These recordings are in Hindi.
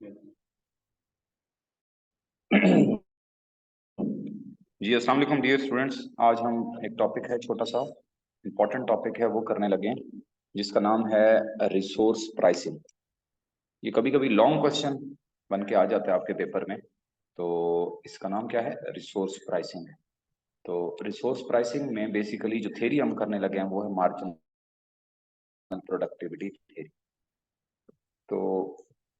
जी अस्सलाम वालेकुम डियर स्टूडेंट्स। आज हम एक टॉपिक है, छोटा सा इम्पोर्टेंट टॉपिक है, वो करने लगे हैं, जिसका नाम है रिसोर्स प्राइसिंग। ये कभी कभी लॉन्ग क्वेश्चन बन के आ जाता है आपके पेपर में। तो इसका नाम क्या है? Resource pricing. तो रिसोर्स प्राइसिंग में बेसिकली जो थ्योरी हम करने लगे हैं वो है मार्जिनल प्रोडक्टिविटी थ्योरी। तो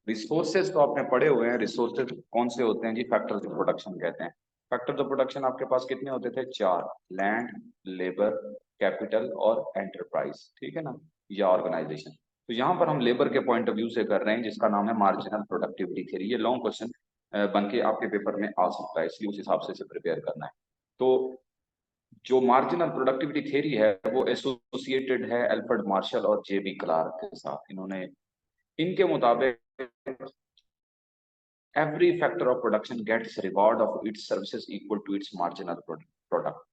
रिसोर्सेज तो आपने पढ़े हुए हैं। रिसोर्सेज कौन से होते हैं जी? फैक्टर्स ऑफ प्रोडक्शन कहते हैं। फैक्टर्स ऑफ प्रोडक्शन आपके पास कितने होते थे? चार: लैंड, लेबर, कैपिटल और एंटरप्राइज। ठीक है ना, या ऑर्गेनाइजेशन। तो यहाँ पर हम लेबर के पॉइंट ऑफ व्यू से कर रहे हैं, जिसका नाम है मार्जिनल प्रोडक्टिविटी थ्योरी। ये लॉन्ग क्वेश्चन बन के आपके पेपर में आ सकता है, इसलिए उस हिसाब से प्रिपेयर करना है। तो जो मार्जिनल प्रोडक्टिविटी थ्योरी है वो एसोसिएटेड है एल्फ्रेड मार्शल और जेबी क्लार्क के साथ। इन्होंने, इनके मुताबिक every factor of production gets reward of its services equal to its marginal product।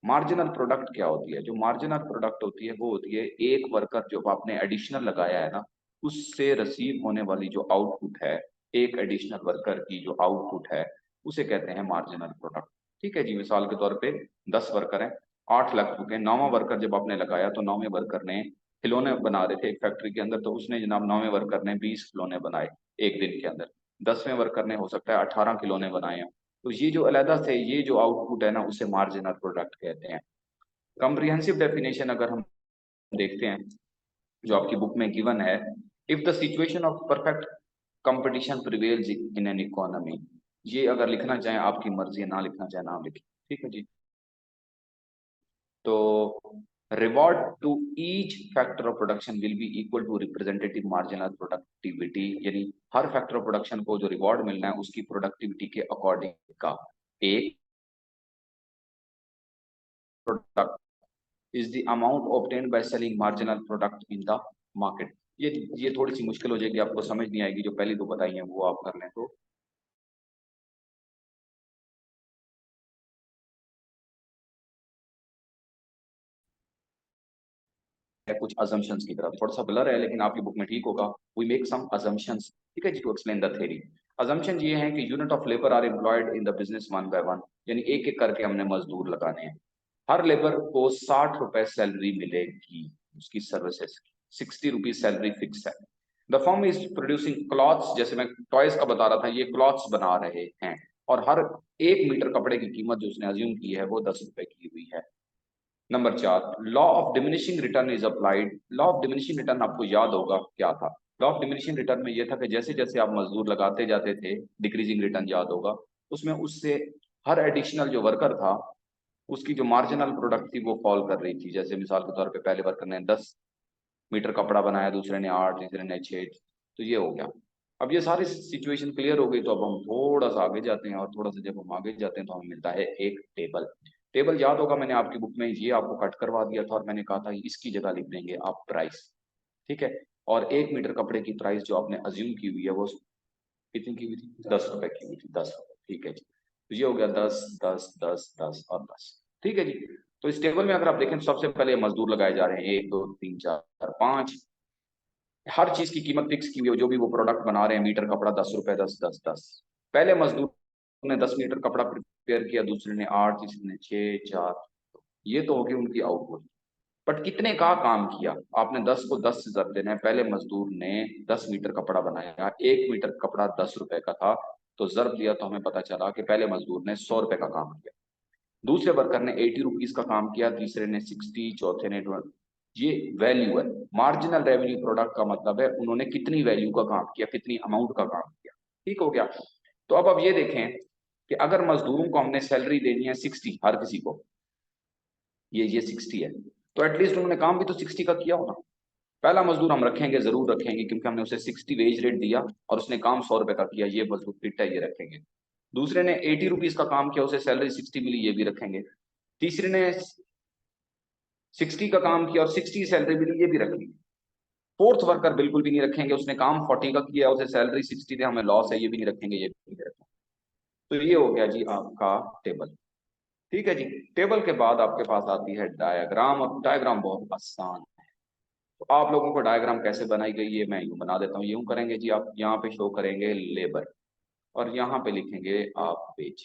Marginal product क्या होती है? जो मार्जिनल प्रोडक्ट होती है वो होती है एक वर्कर जो आपने एडिशनल लगाया है ना, उससे रिसीव होने वाली जो आउटपुट है, एक एडिशनल वर्कर की जो आउटपुट है, उसे कहते हैं मार्जिनल प्रोडक्ट। ठीक है जी। मिसाल के तौर पे 10 वर्कर हैं, 8 लग चुके हैं। 9वां वर्कर जब आपने लगाया तो 9वें वर्कर ने खिलौने बना रहे थे एक फैक्ट्री के अंदर, तो उसने जनाब 9वें वर्कर ने 20 खिलौने बनाए एक दिन के अंदर। 10वें वर्कर ने हो सकता है 18 खिलौने बनाए हैं। तो ये जो अलहदा से ये जो आउटपुट है ना, उसे मार्जिनल प्रोडक्ट कहते हैं। कॉम्प्रिहेंसिव डेफिनेशन अगर हम देखते हैं जो आपकी बुक में गिवन है: if the situation of perfect competition prevails in an economy. ये अगर लिखना चाहें आपकी मर्जी है, ना लिखना चाहे ना लिखें। ठीक है जी। तो reward to each factor of production will be equal to representative marginal productivity. यानी हर फैक्टर ऑफ प्रोडक्शन को जो रिवॉर्ड मिलना है उसकी प्रोडक्टिविटी के अकॉर्डिंग का एक product is the amount obtained by selling marginal product in the market. ये थोड़ी सी मुश्किल हो जाएगी, आपको समझ नहीं आएगी। जो पहली दो बताई हैं वो आप कर लें तो है कुछ assumptions की तरफ। थोड़ा सा ब्लर है लेकिन आपकी बुक में ठीक होगा। We make some assumptions। ठीक है जी, to explain the theory. assumption ये है कि unit of labour are employed in the business one by one. यानी एक एक करके हमने मजदूर लगाने हैं। हर लेबर को 60 रुपए सैलरी मिलेगी उसकी सर्विसेज की। 60 रुपीज सैलरी फिक्स है। The firm is producing clothes. जैसे मैं टॉयज का बता रहा था, ये क्लॉथ्स बना रहे हैं, और हर 1 मीटर कपड़े की कीमत जो उसने अज्यूम की है वो 10 रुपए की हुई है। Number 4, law of diminishing return is applied. Law of diminishing return आपको याद होगा क्या था? लॉ ऑफ डिमिनिशिंग रिटर्न में यह था कि जैसे जैसे आप मजदूर लगाते जाते थे, डिक्रीजिंग रिटर्न याद होगा, उसमें उससे हर एडिशनल जो वर्कर था उसकी जो मार्जिनल प्रोडक्ट थी वो फॉल कर रही थी। जैसे मिसाल के तौर पे पहले वर्कर ने 10 मीटर कपड़ा बनाया, दूसरे ने 8, तीसरे ने 6। तो ये हो गया। अब ये सारी सिचुएशन क्लियर हो गई, तो अब हम थोड़ा सा आगे जाते हैं, और थोड़ा सा जब हम आगे जाते हैं तो हमें मिलता है एक टेबल। टेबल याद होगा, मैंने आपकी बुक में ये आपको कट करवा दिया था, और मैंने कहा था इसकी जगह लिख देंगे आप प्राइस। ठीक है। और 1 मीटर कपड़े की प्राइस जो आपने अज्यूम की हुई है वो कितनी की हुई थी? 10 रुपए की हुई थी। 10 रुपए। ठीक है जी। तो ये हो गया 10, 10, 10, 10 और 10। ठीक है जी। तो इस टेबल में अगर आप देखें तो सबसे पहले मजदूर लगाए जा रहे हैं, 1, 2, 3, 4, 5। हर चीज की कीमत फिक्स की हुई है। जो भी वो प्रोडक्ट बना रहे हैं, मीटर कपड़ा 10 रुपए, 10, 10, 10। पहले मजदूर ने 10 मीटर कपड़ा प्रिपेयर किया, दूसरे ने 8, तीसरे ने 6, 4। ये तो होगी उनकी आउटपुट। बट कितने का काम किया? आपने 10 को 10 से जब देना है। पहले मजदूर ने 10 मीटर कपड़ा बनाया, 1 मीटर कपड़ा 10 रुपए का था, तो जर्ब दिया तो हमें पता चला कि पहले मजदूर ने 100 रुपए का काम किया। दूसरे वर्कर ने 80 रुपीज का काम किया, तीसरे ने 60, चौथे ने 20। ये वैल्यू है। मार्जिनल रेवेन्यू प्रोडक्ट का मतलब है उन्होंने कितनी वैल्यू का काम किया, कितनी अमाउंट का काम किया। ठीक हो गया। तो अब ये देखें कि अगर मजदूरों को हमने सैलरी देनी है 60, हर किसी को, ये 60 है, तो एटलीस्ट उन्होंने काम भी तो 60 का किया होगा। पहला मजदूर हम रखेंगे, जरूर रखेंगे, क्योंकि हमने उसे 60 वेज रेट दिया और उसने काम 100 रुपए का किया। ये मजदूर फिट है, ये रखेंगे। दूसरे ने 80 रुपीज का काम किया, उसे सैलरी 60 मिली, ये भी रखेंगे। तीसरे ने 60 का काम किया और 60 सैलरी मिली, ये भी रखेंगे। फोर्थ वर्कर बिल्कुल भी नहीं रखेंगे, उसने काम 40 का किया, उसे सैलरी 60 दे, हमें लॉस है, ये भी नहीं रखेंगे, ये भी नहीं रखेंगे। तो ये हो गया जी आपका टेबल। ठीक है जी। टेबल के बाद आपके पास आती है डायग्राम, और डायग्राम बहुत आसान है। तो आप लोगों को डायग्राम कैसे बनाई गई है मैं यूं बना देता हूँ। यूं करेंगे जी, आप यहाँ पे शो करेंगे लेबर और यहाँ पे लिखेंगे आप वेज।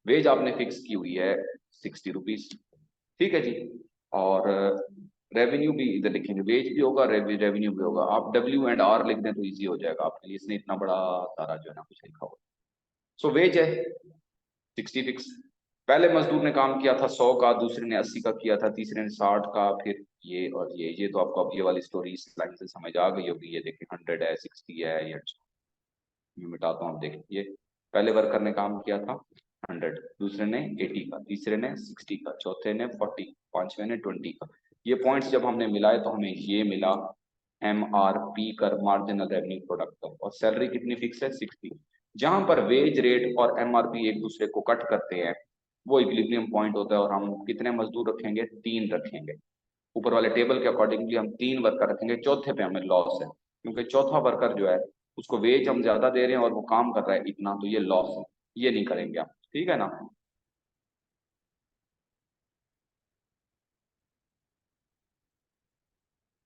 वेज आपने फिक्स की हुई है 60 रुपीज, ठीक है जी। और रेवेन्यू भी इधर लिखेंगे, वेज भी होगा रेवेन्यू भी होगा। आप W&R लिख दें तो इजी हो जाएगा आपके लिए, इसने इतना बड़ा सारा जो है ना कुछ लिखा हुआ। सो वेज है 60 फिक्स। पहले मजदूर ने काम किया था 100 का, दूसरे ने 80 का किया था, तीसरे ने 60 का, फिर ये और ये तो आपको अब ये वाली स्टोरी इस लाइन से समझ आ गई होगी। ये देखिए 100 है, 60 है, ये मैं मिटाता हूँ। आप देखिए पहले वर्कर ने काम किया था 100, दूसरे ने 80 का, तीसरे ने 60 का, चौथे ने 40, पांचवे ने 20 का। ये पॉइंट्स जब हमने मिलाए तो हमें ये मिला MRP कर, मार्जिनल रेवेन्यू प्रोडक्ट का। और सैलरी कितनी फिक्स है 60। जहां पर वेज रेट और MRP एक दूसरे को कट करते हैं वो इक्विलिब्रियम पॉइंट होता है। और हम कितने मजदूर रखेंगे, 3 रखेंगे। ऊपर वाले टेबल के अकॉर्डिंगली हम 3 वर्कर रखेंगे। चौथे पे हमें लॉस है क्योंकि चौथा वर्कर जो है उसको वेज हम ज्यादा दे रहे हैं और वो काम कर रहा है इतना, तो ये लॉस है, ये नहीं करेंगे आप, ठीक है ना।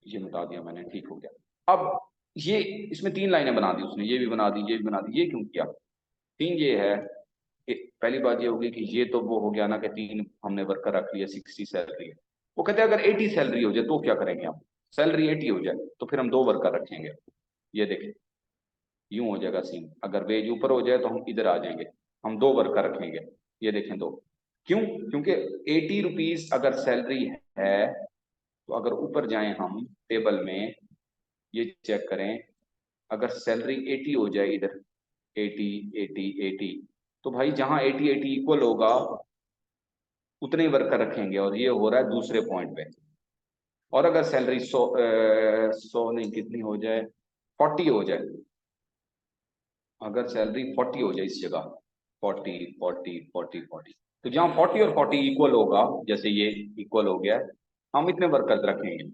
ये मिटा दिया मैंने, ठीक हो गया। अब ये इसमें 3 लाइनें बना दी उसने, ये भी बना दी, ये भी बना दी। ये क्यों किया? 3 ये है कि पहली बात ये होगी कि ये तो वो हो गया ना कि 3 हमने वर्कर रख लिया, 60 सैलरी है। वो कहते हैं अगर 80 सैलरी हो जाए तो क्या करेंगे आप? सैलरी 80 हो जाए तो फिर हम 2 वर्कर रखेंगे। ये देखें यूं हो जाएगा सीन। अगर वेज ऊपर हो जाए तो हम इधर आ जाएंगे, हम 2 वर्कर रखेंगे। ये देखें 2। क्यों? क्योंकि 80 रुपीज अगर सैलरी है तो अगर ऊपर जाएं हम टेबल में, ये चेक करें, अगर सैलरी 80 हो जाए इधर, 80 80 80, तो भाई जहां 80 80 इक्वल होगा उतने ही वर्कर रखेंगे। और ये हो रहा है दूसरे पॉइंट पे। और अगर सैलरी 100 नहीं कितनी हो जाए, 40 हो जाए, अगर सैलरी 40 हो जाए इस जगह, 40 40 40 40, तो जहां 40 और 40 इक्वल होगा, जैसे ये इक्वल हो गया है, हम इतने वर्कर रखेंगे,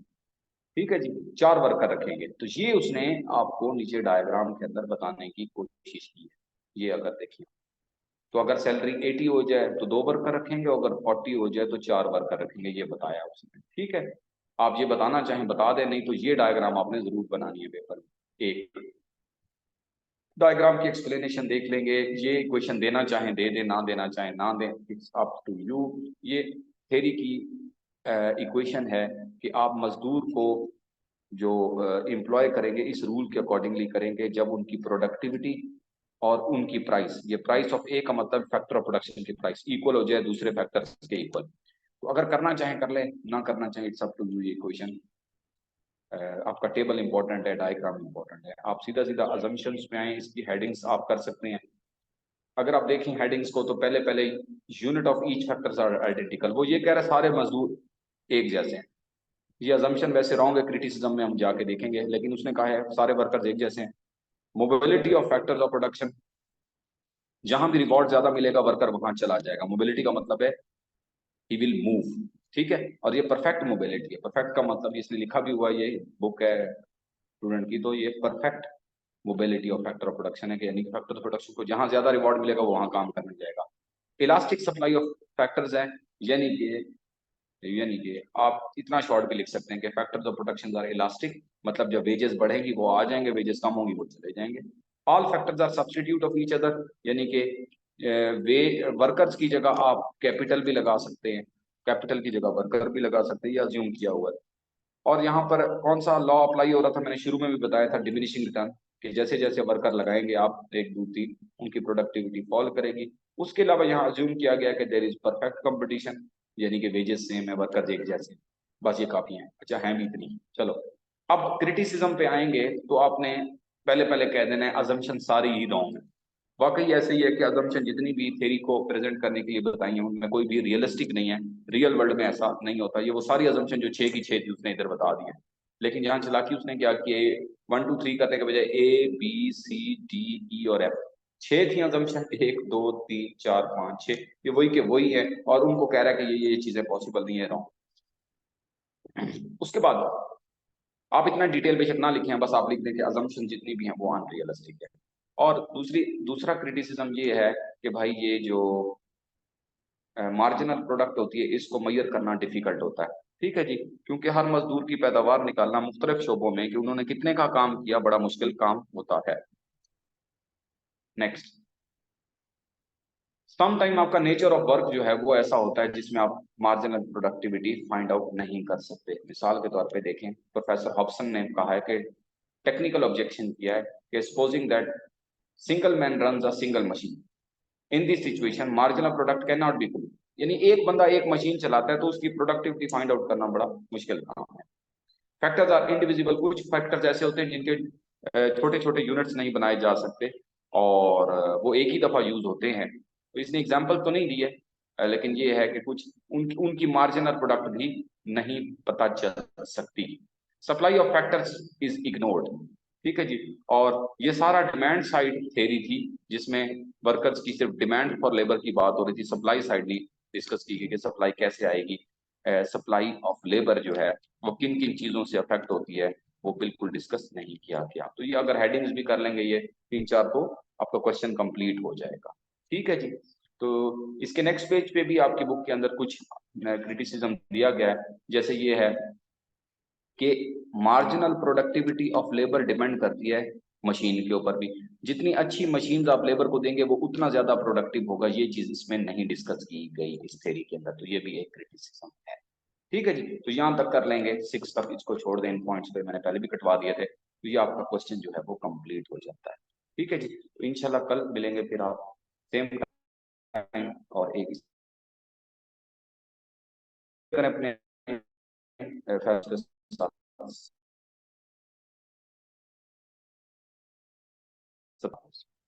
ठीक है जी। 4 वर्कर रखेंगे। तो ये उसने आपको नीचे डायग्राम के अंदर बताने की कोशिश की है। ये अगर देखिए, तो अगर सैलरी 80 हो जाए तो 2 वर्कर रखेंगे, अगर 40 हो जाए तो 4 वर्कर रखेंगे, ये बताया उसने, ठीक है। आप ये बताना चाहें बता दें, नहीं तो ये डायग्राम आपने जरूर बनानी है पेपर में। एक डायग्राम की एक्सप्लेनेशन देख लेंगे। ये क्वेश्चन देना चाहें दे दें, ना देना चाहें ना दें, इट्स अप टू यू। ये थेरी की इक्वेशन है कि आप मजदूर को जो एम्प्लॉय करेंगे इस रूल के अकॉर्डिंगली करेंगे जब उनकी प्रोडक्टिविटी और उनकी प्राइस, ये प्राइस ऑफ ए का मतलब फैक्टर ऑफ प्रोडक्शन की प्राइस, इक्वल हो जाए दूसरे फैक्टर्स के इक्वल। तो अगर करना चाहें कर ले, ना करना चाहें इट्स अप टू यू। ये क्वेश्चन आपका टेबल इंपॉर्टेंट है, डायग्राम इंपॉर्टेंट है। आप सीधा सीधा अजम्पशंस पे आए, इसकी हेडिंग्स आप कर सकते हैं। अगर आप देखें हेडिंग्स को तो पहले पहले unit of each factors are identical, वो ये कह रहा है सारे मजदूर एक जैसे हैं। ये अजम्पशन वैसे रॉन्ग है, क्रिटिसिज्म में हम जाके देखेंगे, लेकिन उसने कहा है सारे वर्कर्स एक जैसे हैं। Mobility of factors of production, जहां भी रिवॉर्ड ज्यादा मिलेगा वर्कर वहां चला जाएगा। मोबिलिटी का मतलब है ही विल मूव, ठीक है। और ये परफेक्ट मोबिलिटी है। परफेक्ट का मतलब इसने लिखा भी हुआ, ये बुक है स्टूडेंट की, तो ये perfect mobility of factor of production है कि यानी फैक्टर ऑफ प्रोडक्शन को जहां ज्यादा रिवॉर्ड मिलेगा वो वहां काम करने जाएगा। इलास्टिक सप्लाई ऑफ फैक्टर्स है, यानी कि आप इतना शॉर्ट भी लिख सकते हैं कि factors of production are elastic, मतलब जब वेजेस बढ़ेंगी वो आ जाएंगे, वेजेस कम होंगी वो चले जाएंगे। All factors are substitute of each other, यानी कि वे वर्कर्स की जगह आप कैपिटल भी लगा सकते हैं, कैपिटल की जगह वर्कर भी लगा सकते हैं, ये अज्यूम किया हुआ है। और यहाँ पर कौन सा लॉ अप्लाई हो रहा था, मैंने शुरू में भी बताया था, डिमिनिशिंग रिटर्न, कि जैसे जैसे वर्कर लगाएंगे आप 1 2 3 उनकी प्रोडक्टिविटी फॉल करेगी। उसके अलावा यहाँ अज्यूम किया गया कि देर इज परफेक्ट कंपटीशन, यानी कि वेजेस सेम है, वर्कर एक जैसे, बस ये काफी है। अच्छा है भी इतनी, चलो। अब क्रिटिसिज्म पे आएंगे तो आपने पहले पहले कह देना है अजम्पशन सारी ही रॉन्ग है। वाकई ऐसे ही है कि अजम्पशन जितनी भी थ्योरी को प्रेजेंट करने के लिए बताई है उनमें कोई भी रियलिस्टिक नहीं है। रियल वर्ल्ड में ऐसा नहीं होता। ये वो सारी अजम्पशन जो 6 की 6 थी उसने इधर बता दी है। लेकिन यहाँ चलाकी उसने क्या कि 1 2 3 करने के बजाय A B C D E और F, 6 थी अजम्पशन, 1 2 3 4 5 6, ये वही के वही है। और उनको कह रहा है कि ये चीजें पॉसिबल नहीं है, रॉन्ग। उसके बाद आप इतना डिटेल बेशक ना लिखें, बस आप लिख दें कि अजम्पशन जितनी भी हैं वो अनरियलिस्टिक है। और दूसरा क्रिटिसिज्म ये है कि भाई ये जो मार्जिनल प्रोडक्ट होती है इसको मैयर करना डिफिकल्ट होता है। ठीक है जी, क्योंकि हर मजदूर की पैदावार निकालना मुख्तलिफ शोबों में कि उन्होंने कितने का काम किया बड़ा मुश्किल काम होता है। नेक्स्ट, सम टाइम आपका नेचर ऑफ वर्क जो है वो ऐसा होता है जिसमें आप मार्जिनल प्रोडक्टिविटी फाइंड आउट नहीं कर सकते। मिसाल के तौर पे देखें, प्रोफेसर हॉब्सन ने कहा है कि टेक्निकल ऑब्जेक्शन किया है कि supposing that single man runs a single machine, in this situation marginal product can not be good. यानी एक बंदा एक मशीन चलाता है तो उसकी प्रोडक्टिविटी फाइंड आउट करना बड़ा मुश्किल काम है। फैक्टर्स आर इंडिविजिबल, कुछ फैक्टर्स ऐसे होते हैं जिनके छोटे छोटे यूनिट्स नहीं बनाए जा सकते और वो एक ही दफा यूज होते हैं। तो इसने एग्जांपल तो नहीं दी है, लेकिन ये है कि कुछ उनकी मार्जिनल प्रोडक्ट भी नहीं पता चल सकती। Supply of factors is ignored. ठीक है जी, और ये सारा डिमांड साइड थ्योरी थी जिसमें वर्कर्स की सिर्फ डिमांड फॉर लेबर की बात हो रही थी, सप्लाई साइड नहीं डिस्कस की गई कि सप्लाई कैसे आएगी। सप्लाई ऑफ लेबर जो है वो किन किन चीजों से अफेक्ट होती है वो बिल्कुल डिस्कस नहीं किया गया। तो ये अगर हेडिंग्स भी कर लेंगे ये तीन चार तो आपका क्वेश्चन कंप्लीट हो जाएगा। ठीक है जी, तो इसके नेक्स्ट पेज पे भी आपकी बुक के अंदर कुछ क्रिटिसिज्म दिया गया है, जैसे ये है कि marginal productivity of labour depend करती है मशीन के ऊपर भी। जितनी अच्छी मशीन आप लेबर को देंगे वो उतना ज्यादा प्रोडक्टिव होगा। ये चीज इसमें नहीं डिस्कस की गई इस थ्योरी के अंदर, तो ये भी एक क्रिटिसिज्म है। ठीक है जी, तो यहाँ तक कर लेंगे, 6 तक इसको छोड़ दें, इन पॉइंट्स पे मैंने पहले भी कटवा दिए थे, तो ये आपका क्वेश्चन जो है वो कंप्लीट हो जाता है। ठीक है जी, तो इंशाल्लाह कल मिलेंगे फिर आप सेम टाइम और एक अपने फैसले के साथ।